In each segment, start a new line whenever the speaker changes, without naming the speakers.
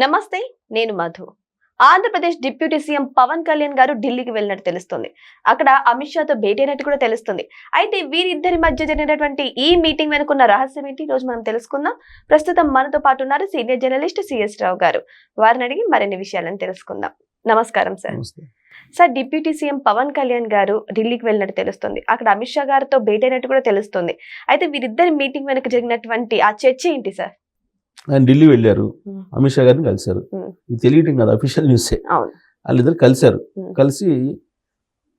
నమస్తే, నేను Madhu. Andhra Pradesh deputy CM Pavan Kalyan garu ఢిల్లీకి వెళ్ళినట్టు తెలుస్తుంది. అక్కడ అమిత్ షాతో భేటీ అయినట్టు కూడా తెలుస్తుంది. అయితే వీరిద్దరి మధ్య జరిగినటువంటి ఈ మీటింగ్ వెనుకున్న రహస్యం ఏంటి, ఈ రోజు మనం తెలుసుకుందాం. ప్రస్తుతం మనతో పాటు ఉన్నారు సీనియర్ జర్నలిస్ట్ సిఎస్ రావు గారు. వారిని అడిగి మరిన్ని విషయాలను తెలుసుకుందాం. నమస్కారం sir. Sir, deputy CM Pavan Kalyan garu ఢిల్లీకి వెళ్ళినట్టు తెలుస్తుంది. అక్కడ అమిత్ షా గారితో భేటీ అయినట్టు కూడా తెలుస్తుంది. అయితే వీరిద్దరి మీటింగ్ వెనుక జరిగినటువంటి ఆ చర్చ ఏంటి సార్?
ఆయన ఢిల్లీ వెళ్ళారు, అమిత్ షా గారిని కలిశారు. ఇది తెలియటం కదా, అఫీషియల్ న్యూసే. వాళ్ళిద్దరు కలిశారు. కలిసి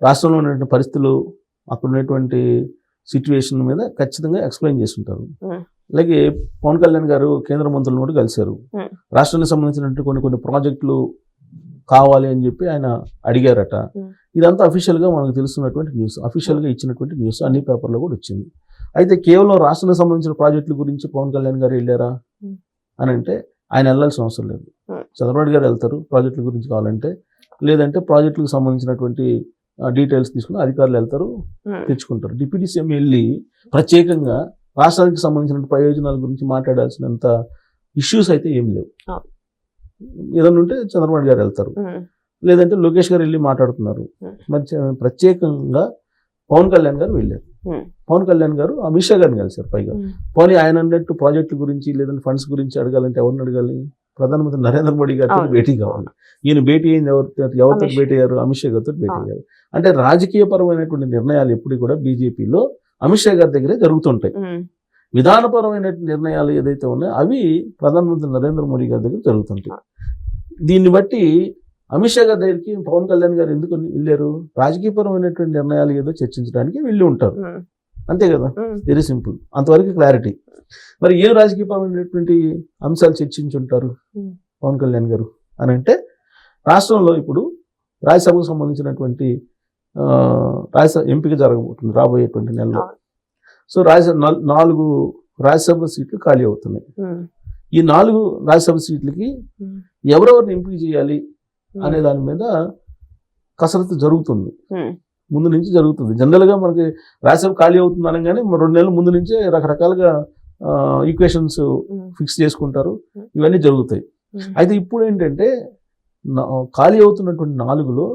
రాష్ట్రంలో ఉన్నటువంటి పరిస్థితులు, అక్కడ ఉన్నటువంటి సిచ్యువేషన్ మీద ఖచ్చితంగా ఎక్స్ప్లెయిన్ చేస్తుంటారు. అలాగే పవన్ కళ్యాణ్ గారు కేంద్ర మంత్రులను కూడా కలిశారు. రాష్ట్రానికి సంబంధించినటువంటి కొన్ని ప్రాజెక్టులు కావాలి అని చెప్పి ఆయన అడిగారట. ఇదంతా అఫీషియల్గా మనకు తెలుస్తున్నటువంటి న్యూస్, అఫీషియల్గా ఇచ్చినటువంటి న్యూస్, అన్ని పేపర్లో కూడా వచ్చింది. అయితే కేవలం రాష్ట్రానికి సంబంధించిన ప్రాజెక్టుల గురించి పవన్ కళ్యాణ్ గారు వెళ్ళారా అని అంటే ఆయన వెళ్ళాల్సిన అవసరం లేదు. చంద్రబాబు గారు వెళ్తారు ప్రాజెక్టుల గురించి కావాలంటే, లేదంటే ప్రాజెక్టులకు సంబంధించినటువంటి డీటెయిల్స్ తీసుకుని అధికారులు వెళ్తారు, తెచ్చుకుంటారు. డిప్యూటీ సీఎం వెళ్ళి ప్రత్యేకంగా రాష్ట్రానికి సంబంధించిన ప్రయోజనాల గురించి మాట్లాడాల్సినంత ఇష్యూస్ అయితే ఏం లేవు. ఏదన్నా ఉంటే చంద్రబాబు గారు వెళ్తారు, లేదంటే లోకేష్ గారు వెళ్ళి మాట్లాడుతున్నారు. ప్రత్యేకంగా పవన్ కళ్యాణ్ గారు వెళ్ళారు. పవన్ కళ్యాణ్ గారు అమిత్ షా గారిని కలిశారు. పైగా పోనీ ఆయన అన్నట్టు ప్రాజెక్టుల గురించి లేదంటే ఫండ్స్ గురించి అడగాలంటే ఎవరిని అడగాలి? ప్రధానమంత్రి నరేంద్ర మోడీ గారితో భేటీ కావాలి. ఈయన భేటీ అయింది ఎవరితో భేటీ అయ్యారు? అమిత్ షా గారితో భేటీ అయ్యారు. అంటే రాజకీయపరమైనటువంటి నిర్ణయాలు ఎప్పుడు కూడా బీజేపీలో అమిత్ షా గారి దగ్గరే జరుగుతుంటాయి. విధానపరమైన నిర్ణయాలు ఏదైతే ఉన్నాయో అవి ప్రధానమంత్రి నరేంద్ర మోడీ గారి దగ్గర జరుగుతుంటాయి. దీన్ని బట్టి అమిత్ షా గారి దగ్గరికి పవన్ కళ్యాణ్ గారు ఎందుకు వెళ్ళారు? రాజకీయపరమైనటువంటి నిర్ణయాలు ఏదో చర్చించడానికి వెళ్ళి ఉంటారు, అంతే కదా. వెరీ సింపుల్, అంతవరకు క్లారిటీ. మరి ఏం రాజకీయపరమైనటువంటి అంశాలు చర్చించుంటారు పవన్ కళ్యాణ్ గారు అని అంటే, రాష్ట్రంలో ఇప్పుడు రాజ్యసభకు సంబంధించినటువంటి రాజ్యసభ ఎంపిక జరగబోతుంది రాబోయేటువంటి నెలలో. సో 4 రాజ్యసభ సీట్లు ఖాళీ అవుతున్నాయి. ఈ 4 రాజ్యసభ సీట్లకి ఎవరెవరిని ఎంపిక చేయాలి అనే దాని మీద కసరత్తు జరుగుతుంది, ముందు నుంచి జరుగుతుంది. జనరల్గా మనకి రాజ్యసభ ఖాళీ అవుతుంది అనగానే 2 నెలల ముందు నుంచే రకరకాలుగా ఈక్వేషన్స్ ఫిక్స్ చేసుకుంటారు, ఇవన్నీ జరుగుతాయి. అయితే ఇప్పుడు ఏంటంటే ఖాళీ అవుతున్నటువంటి 4లో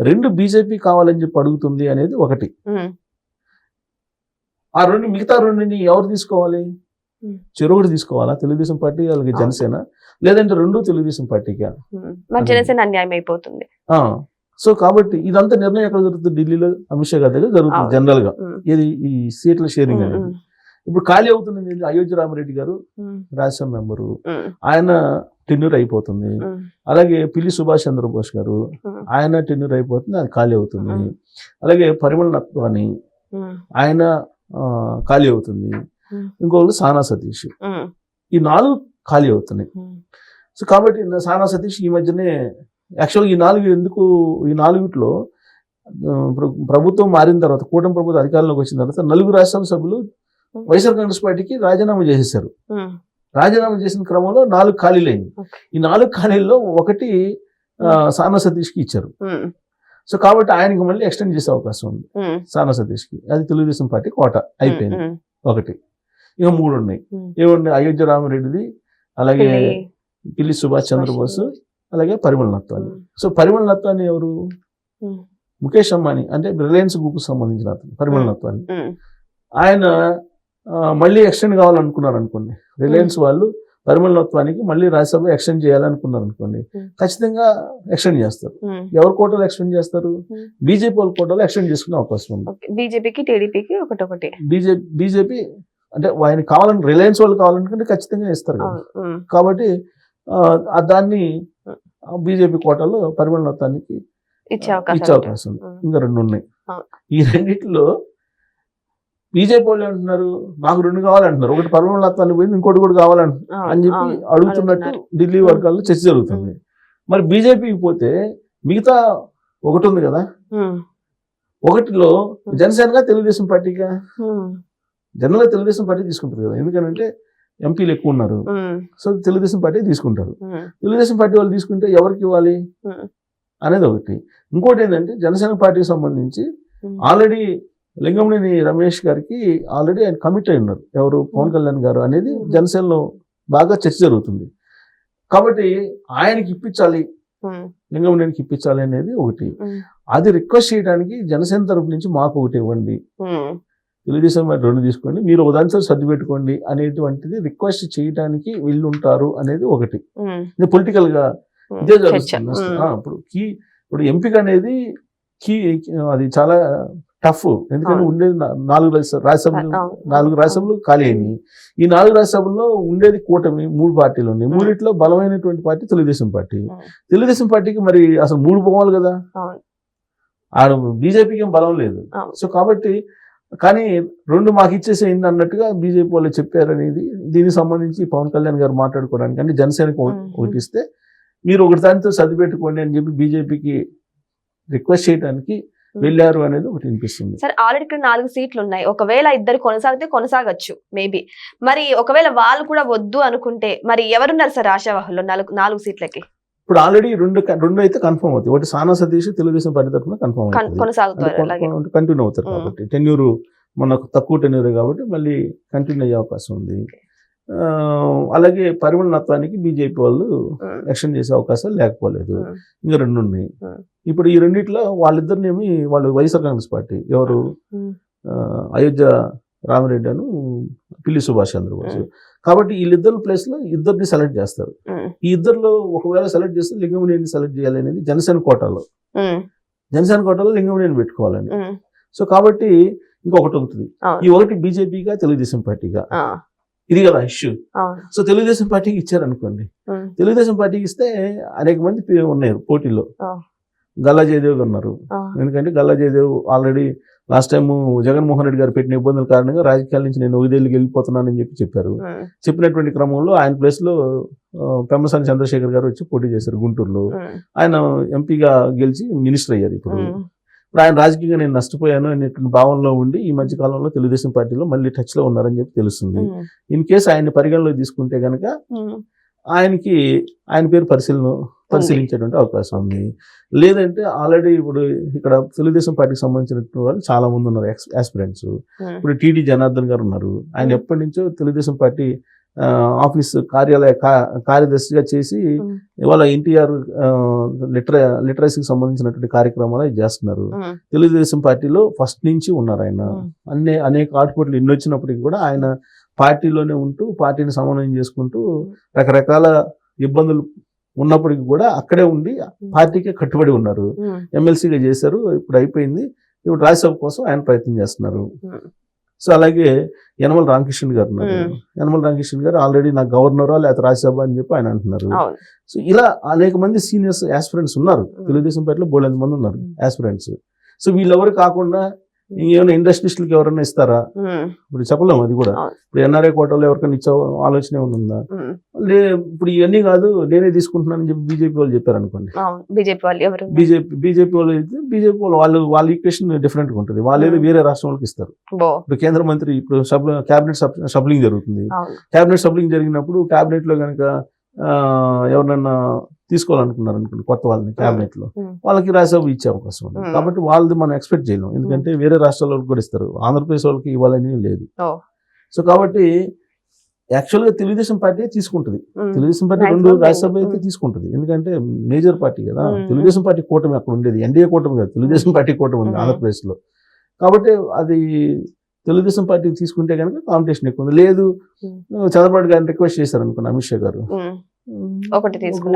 2 బీజేపీ కావాలని చెప్పి అడుగుతుంది అనేది ఒకటి. ఆ మిగతా 2ని ఎవరు తీసుకోవాలి? చెరొకటి తీసుకోవాలా? తెలుగుదేశం పార్టీ, అలాగే జనసేన, లేదంటే 2 తెలుగుదేశం పార్టీగా?
జనసేన అన్యాయం అయిపోతుంది.
సో కాబట్టి ఇదంతా నిర్ణయం ఎక్కడ జరుగుతుంది? ఢిల్లీలో అమిత్ షా గారి దగ్గర జరుగుతుంది జనరల్ గా. ఇది ఈ సీట్ల షేరింగ్ అనేది. ఇప్పుడు ఖాళీ అవుతుంది అయోధ్య రామిరెడ్డి గారు, రాజ్యసభ మెంబరు, ఆయన టెన్యూర్ అయిపోతుంది. అలాగే పిల్లి సుభాష్ చంద్రబోస్ గారు, ఆయన టెన్యూర్ అయిపోతుంది, అది ఖాళీ అవుతుంది. అలాగే పరిమళ నత్వాని, ఆయన ఖాళీ అవుతుంది. ఇంకొకరు సానా సతీష్, ఈ 4 ఖాళీ అవుతున్నాయి. సో కాబట్టి సానా సతీష్ ఈ మధ్యనే యాక్చువల్గా ఈ 4లో ప్రభుత్వం మారిన తర్వాత, కూటమి ప్రభుత్వం అధికారంలోకి వచ్చిన తర్వాత 4 రాజ్యసభ సభ్యులు వైఎస్ఆర్ కాంగ్రెస్ పార్టీకి రాజీనామా చేసేసారు. రాజీనామా చేసిన క్రమంలో 4 ఖాళీలు అయింది. ఈ 4 ఖాళీల్లో ఒకటి సానా సతీష్కి ఇచ్చారు. సో కాబట్టి ఆయనకి మళ్ళీ ఎక్స్టెండ్ చేసే అవకాశం ఉంది సానా సతీష్కి. అది తెలుగుదేశం పార్టీ కోట అయిపోయింది ఒకటి. ఇక 3 ఉన్నాయి. ఏమున్నాయి? అయోధ్య రామిరెడ్డిది, అలాగే పిల్లి సుభాష్ చంద్రబోస్, అలాగే పరిమళ నత్వాని. సో పరిమళ నత్వాని ఎవరు? ముఖేష్ అంబానీ, అంటే రిలయన్స్ గ్రూప్ సంబంధించిన అతను పరిమళ నత్వాని. ఆయన మళ్ళీ ఎక్స్టెండ్ కావాలనుకున్నారు అనుకోండి, రిలయన్స్ వాళ్ళు పరిమళ నత్వానికి మళ్ళీ రాజ్యసభ ఎక్స్టెండ్ చేయాలనుకున్నారు అనుకోండి, ఖచ్చితంగా ఎక్స్టెండ్ చేస్తారు. ఎవరి కోటాలో ఎక్స్టెండ్ చేస్తారు? బీజేపీ వాళ్ళ కోటాలో ఎక్స్టెండ్ చేసుకునే అవకాశం ఉంది.
బీజేపీకి టీడీపీకి ఒకటి.
బీజేపీ అంటే ఆయన కావాలని, రిలయన్స్ వాళ్ళు కావాలనుకుంటే ఖచ్చితంగా ఇస్తారు కదా. కాబట్టి దాన్ని బీజేపీ కోటాలో పరిమళ నత్వానికి ఇచ్చే అవకాశం ఉంది. ఇంకా 2 ఉన్నాయి. ఈ 2లో బీజేపీ వాళ్ళు అంటున్నారు నాకు 2 కావాలంటున్నారు. ఒకటి పరిమళ నత్వానికి పోయింది, ఇంకోటి కూడా కావాలంటున్నారు అని చెప్పి అడుగుతున్నట్టు ఢిల్లీ వర్గాల్లో చర్చ జరుగుతుంది. మరి బీజేపీకి పోతే మిగతా ఒకటి ఉంది కదా, 1లో జనసేనగా తెలుగుదేశం పార్టీగా? జనరల్గా తెలుగుదేశం పార్టీ తీసుకుంటారు కదా, ఎందుకంటే ఎంపీలు ఎక్కువ ఉన్నారు. సో తెలుగుదేశం పార్టీ తీసుకుంటారు. తెలుగుదేశం పార్టీ వాళ్ళు తీసుకుంటే ఎవరికి ఇవ్వాలి అనేది ఒకటి. ఇంకోటి ఏంటంటే జనసేన పార్టీకి సంబంధించి ఆల్రెడీ లింగంనేని రమేష్ గారికి ఆల్రెడీ ఆయన కమిట్ అయి ఉన్నారు. ఎవరు? పవన్ కళ్యాణ్ గారు అనేది జనసేనలో బాగా చర్చ జరుగుతుంది. కాబట్టి ఆయనకి ఇప్పించాలి, లింగంనేనికి ఇప్పించాలి అనేది ఒకటి. అది రిక్వెస్ట్ చేయడానికి జనసేన తరపు నుంచి మాకు ఒకటి ఇవ్వండి, తెలుగుదేశం వారు 2 తీసుకోండి, మీరు ఒక దాని సర్ది పెట్టుకోండి అనేటువంటిది రిక్వెస్ట్ చేయడానికి వీళ్ళు ఉంటారు అనేది ఒకటి. ఇది పొలిటికల్ గా ఇదే జరుగుతుంది. ఇప్పుడు ఎంపిక అనేది అది చాలా టఫ్. ఎందుకంటే ఉండేది 4 రాజ్యసభలు ఖాళీ అయినాయి. ఈ 4 రాజ్యసభల్లో ఉండేది కూటమి 3 పార్టీలు ఉన్నాయి. 3 బలమైనటువంటి పార్టీ తెలుగుదేశం పార్టీ. తెలుగుదేశం పార్టీకి మరి అసలు 3 పోవాలి కదా, ఆడ బీజేపీకి ఏం బలం లేదు. సో కాబట్టి కానీ 2 మాకు ఇచ్చేసేయండి అన్నట్టుగా బీజేపీ వాళ్ళు చెప్పారనేది. దీనికి సంబంధించి పవన్ కళ్యాణ్ గారు మాట్లాడుకోవడానికి అంటే జనసేనకు ఒకటి ఇస్తే మీరు ఒకటి దానితో సర్దిపెట్టుకోండి అని చెప్పి బీజేపీకి రిక్వెస్ట్ చేయడానికి వెళ్ళారు అనేది ఒకటి వినిపిస్తుంది.
సార్ ఆల్రెడీ ఇక్కడ 4 సీట్లు ఉన్నాయి. ఒకవేళ ఇద్దరు కొనసాగితే కొనసాగచ్చు మేబీ. మరి ఒకవేళ వాళ్ళు కూడా వద్దు అనుకుంటే మరి ఎవరున్నారు సార్ ఆశావాహుల్లో 4 సీట్లకి?
ఇప్పుడు ఆల్రెడీ 2 అయితే కన్ఫర్మ్ అవుతాయి. ఒకటి సానా సతీష్ తెలుగుదేశం పార్టీ తరఫున కన్ఫర్మ్ అవుతుంది, కంటిన్యూ అవుతారు. కాబట్టి టెన్యూర్ మనకు తక్కువ టెన్యూరే కాబట్టి మళ్ళీ కంటిన్యూ అయ్యే అవకాశం ఉంది. అలాగే పరిమళ నత్వానికి బీజేపీ వాళ్ళు ఎక్స్టెండ్ చేసే అవకాశాలు లేకపోలేదు. ఇంకా 2 ఉన్నాయి. ఇప్పుడు ఈ రెండిట్లో వాళ్ళిద్దరినేమి వాళ్ళు వైఎస్ఆర్ కాంగ్రెస్ పార్టీ ఎవరు అయోధ్య రామిరెడ్డి అను పిల్లి సుభాష్ చంద్రబోస్. కాబట్టి వీళ్ళిద్దరు ప్లేస్ లో ఇద్దరిని సెలెక్ట్ చేస్తారు. ఈ ఇద్దరులో ఒకవేళ సెలెక్ట్ చేస్తే లింగంనేని సెలెక్ట్ చేయాలి అనేది జనసేన కోటాలో లింగంనేని పెట్టుకోవాలని. సో కాబట్టి ఇంకొకటి ఉంటుంది. ఈ ఒకటి బీజేపీగా తెలుగుదేశం పార్టీగా ఇది కదా ఇష్యూ. సో తెలుగుదేశం పార్టీకి ఇచ్చారనుకోండి, తెలుగుదేశం పార్టీకి ఇస్తే అనేక మంది ఉన్నారు పోటీలో. గల్లా జయదేవ్ ఉన్నారు. ఎందుకంటే Galla Jayadev already last time Jaganmohan Reddy garu పెట్టిన ఇబ్బందుల కారణంగా రాజకీయాల నుంచి నేను 5 వెళ్ళిపోతున్నానని చెప్పారు. చెప్పినటువంటి క్రమంలో ఆయన ప్లేస్ లో పెమ్మసాని చంద్రశేఖర్ గారు వచ్చి పోటీ చేశారు గుంటూరులో. ఆయన ఎంపీగా గెలిచి మినిస్టర్ అయ్యారు. ఇప్పుడు ఆయన రాజకీయంగా నేను నష్టపోయాను అనేటువంటి భావనలో ఉండి ఈ మధ్య కాలంలో తెలుగుదేశం పార్టీలో మళ్ళీ టచ్ లో ఉన్నారని చెప్పి తెలుస్తుంది. ఇన్ కేసు ఆయన్ని పరిగణలో తీసుకుంటే కనుక ఆయన పేరు పరిశీలించేటువంటి అవకాశం ఉంది. లేదంటే ఆల్రెడీ ఇప్పుడు ఇక్కడ తెలుగుదేశం పార్టీకి సంబంధించినటువంటి వాళ్ళు చాలా మంది ఉన్నారు ఆస్పిరెంట్స్. ఇప్పుడు టీడీ జనార్దన్ గారు ఉన్నారు. ఆయన ఎప్పటి నుంచో తెలుగుదేశం పార్టీ ఆఫీస్ కార్యదర్శిగా చేసి ఇవాళ ఎన్టీఆర్ లిటరసీకి సంబంధించినటువంటి కార్యక్రమాలు చేస్తున్నారు. తెలుగుదేశం పార్టీలో ఫస్ట్ నుంచి ఉన్నారు ఆయన. అనేక ఆటుపోట్లు ఎన్ని వచ్చినప్పటికీ కూడా ఆయన పార్టీలోనే ఉంటూ పార్టీని సమన్వయం చేసుకుంటూ రకరకాల ఇబ్బందులు ఉన్నప్పటికీ కూడా అక్కడే ఉండి పార్టీకే కట్టుబడి ఉన్నారు. ఎమ్మెల్సీగా చేశారు, ఇప్పుడు అయిపోయింది. ఇప్పుడు రాజ్యసభ కోసం ఆయన ప్రయత్నం చేస్తున్నారు. సో అలాగే యనమల రామకృష్ణ గారు ఉన్నారు. యనమల రామకృష్ణ గారు ఆల్రెడీ నాకు గవర్నరా లేకపోతే రాజ్యసభ అని చెప్పి ఆయన అంటున్నారు. సో ఇలా అనేక మంది సీనియర్స్ ఆస్పిరెంట్స్ ఉన్నారు తెలుగుదేశం పార్టీలో, బోలెంత మంది ఉన్నారు ఆస్పిరెంట్స్. సో వీళ్ళెవరు కాకుండా ఏమైనా ఇండస్ట్రియలిస్టులకు ఎవరైనా ఇస్తారా? ఇప్పుడు చెప్పలేము. అది కూడా ఇప్పుడు ఎన్ఆర్ఐ కోటాలో ఎవరికైనా ఇచ్చే ఆలోచన ఏమైనా ఇప్పుడు ఇవన్నీ కాదు నేనే తీసుకుంటున్నానని చెప్పి బీజేపీ వాళ్ళు చెప్పారు అనుకోండి. బీజేపీ వాళ్ళు వాళ్ళ ఈక్వేషన్ డిఫరెంట్ గా ఉంటుంది. వాళ్ళు ఏదో వేరే రాష్ట్రం వాళ్ళకి ఇస్తారు. ఇప్పుడు కేంద్ర మంత్రి ఇప్పుడు క్యాబినెట్ షఫ్లింగ్ జరుగుతుంది. క్యాబినెట్ షఫ్లింగ్ జరిగినప్పుడు క్యాబినెట్ లో కనుక ఎవరినన్నా తీసుకోవాలనుకున్నారు అనుకోండి కొత్త వాళ్ళని క్యాబినెట్ లో, వాళ్ళకి రాజ్యసభ ఇచ్చే అవకాశం ఉంది. కాబట్టి వాళ్ళది మనం ఎక్స్పెక్ట్ చేయలేం. ఎందుకంటే వేరే రాష్ట్రాల వాళ్ళకి కూడా ఇస్తారు, ఆంధ్రప్రదేశ్ వాళ్ళకి ఇవ్వాలని లేదు. సో కాబట్టి యాక్చువల్ గా తెలుగుదేశం పార్టీ తీసుకుంటుంది. తెలుగుదేశం పార్టీ 2 రాజ్యసభ అయితే తీసుకుంటుంది. ఎందుకంటే మేజర్ పార్టీ కదా. తెలుగుదేశం పార్టీ కూటమి అక్కడ ఉండేది, ఎన్డీఏ కూటమి కాదు, తెలుగుదేశం పార్టీ కూటమి ఉంది ఆంధ్రప్రదేశ్ లో. కాబట్టి అది తెలుగుదేశం పార్టీ తీసుకుంటే కనుక కాంపిటీషన్ ఎక్కువ ఉంది. లేదు చంద్రబాబు గారిని రిక్వెస్ట్ చేశారు అనుకోండి అమిత్ షా గారు,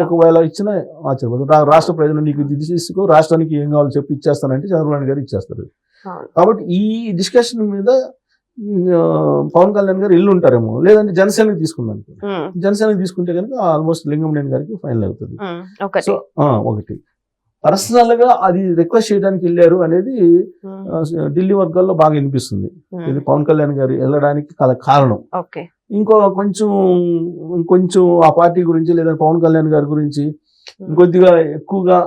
ఒకవేళ ఇచ్చిన ఆశ్చర్యపోతుంది. రాష్ట్ర ప్రజలు నీకు ఇది తీసుకో, రాష్ట్రానికి ఏం కావాలో చెప్పి ఇచ్చేస్తానంటే చంద్రబాబు గారు ఇచ్చేస్తారు. కాబట్టి ఈ డిస్కషన్ మీద పవన్ కళ్యాణ్ గారు ఇల్లు ఉంటారేమో, లేదంటే జనసేనకి తీసుకుందాం. జనసేనకి తీసుకుంటే కనుక ఆల్మోస్ట్ లింగంనేని గారికి ఫైనల్ అవుతుంది. సో ఒకటి పర్సనల్ గా అది రిక్వెస్ట్ చేయడానికి వెళ్ళారు అనేది ఢిల్లీ వర్గాల్లో బాగా వినిపిస్తుంది. ఇది పవన్ కళ్యాణ్ గారు వెళ్ళడానికి కారణం. ఇంకో కొంచెం ఆ పార్టీ గురించి లేదా పవన్ కళ్యాణ్ గారి గురించి కొద్దిగా ఎక్కువగా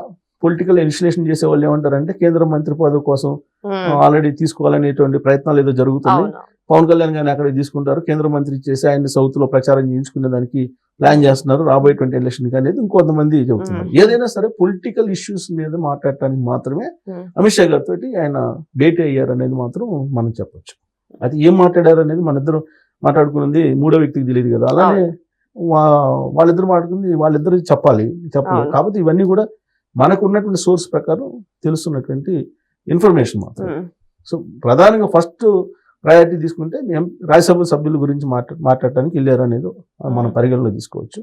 పొలిటికల్ ఇన్స్టిలేషన్ చేసే వాళ్ళు ఏమంటారంటే కేంద్ర మంత్రి పదవి కోసం ఆల్రెడీ తీసుకోవాలనేటువంటి ప్రయత్నాలు ఏదో జరుగుతుంది. పవన్ కళ్యాణ్ గారిని అక్కడ తీసుకుంటారు, కేంద్ర మంత్రి చేసి ఆయన సౌత్ లో ప్రచారం చేయించుకునే దానికి ప్లాన్ చేస్తున్నారు రాబోయేటువంటి ఎలక్షన్ అనేది ఇంకొంతమంది చెబుతున్నారు. ఏదైనా సరే పొలిటికల్ ఇష్యూస్ మీద మాట్లాడటానికి మాత్రమే అమిత్ షా గారితో ఆయన భేటీ అయ్యారు అనేది మాత్రం మనం చెప్పొచ్చు. అది ఏం మాట్లాడారు అనేది మన ఇద్దరు మాట్లాడుకున్నది 3వ వ్యక్తికి తెలియదు కదా. అలానే వాళ్ళిద్దరు మాట్లాడుకుంది వాళ్ళిద్దరికి చెప్పాలి.
అవును.
కాబట్టి ఇవన్నీ కూడా మనకు ఉన్నటువంటి సోర్స్ ప్రకారం తెలుస్తున్నటువంటి ఇన్ఫర్మేషన్ మాత్రం. సో ప్రధానంగా ఫస్ట్ ప్రయారిటీ తీసుకుంటే రాజ్యసభ సభ్యుల గురించి మాట్లాడటానికి వెళ్ళారు అనేది మనం పరిగణలో తీసుకోవచ్చు.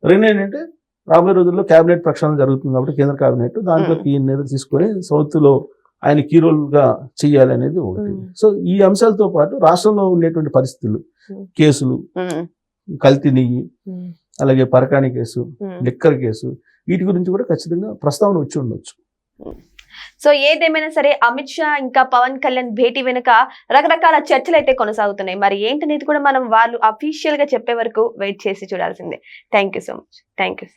రెండు ఏంటంటే రాబోయే రోజుల్లో కేబినెట్ ప్రక్షాళన జరుగుతుంది కాబట్టి కేంద్ర కేబినెట్ దాంట్లో ఈయన తీసుకొని సౌత్ లో ఆయన కీ రోల్ గా చెయ్యాలి అనేది ఒకటి. సో ఈ అంశాలతో పాటు రాష్ట్రంలో ఉండేటువంటి పరిస్థితులు, కేసులు, కల్తీ నెయ్యి, అలాగే పరకాణి కేసు, లిక్కర్ కేసు, వీటి గురించి కూడా ఖచ్చితంగా ప్రస్తావన వచ్చి ఉండొచ్చు.
సో ఏదేమైనా సరే అమిత్ షా ఇంకా పవన్ కళ్యాణ్ భేటీ వెనుక రకరకాల చర్చలు అయితే కొనసాగుతున్నాయి. మరి ఏంటనేది కూడా మనం వాళ్ళు అఫీషియల్ గా చెప్పే వరకు వెయిట్ చేసి చూడాల్సిందే. Thank you so much. Thank you.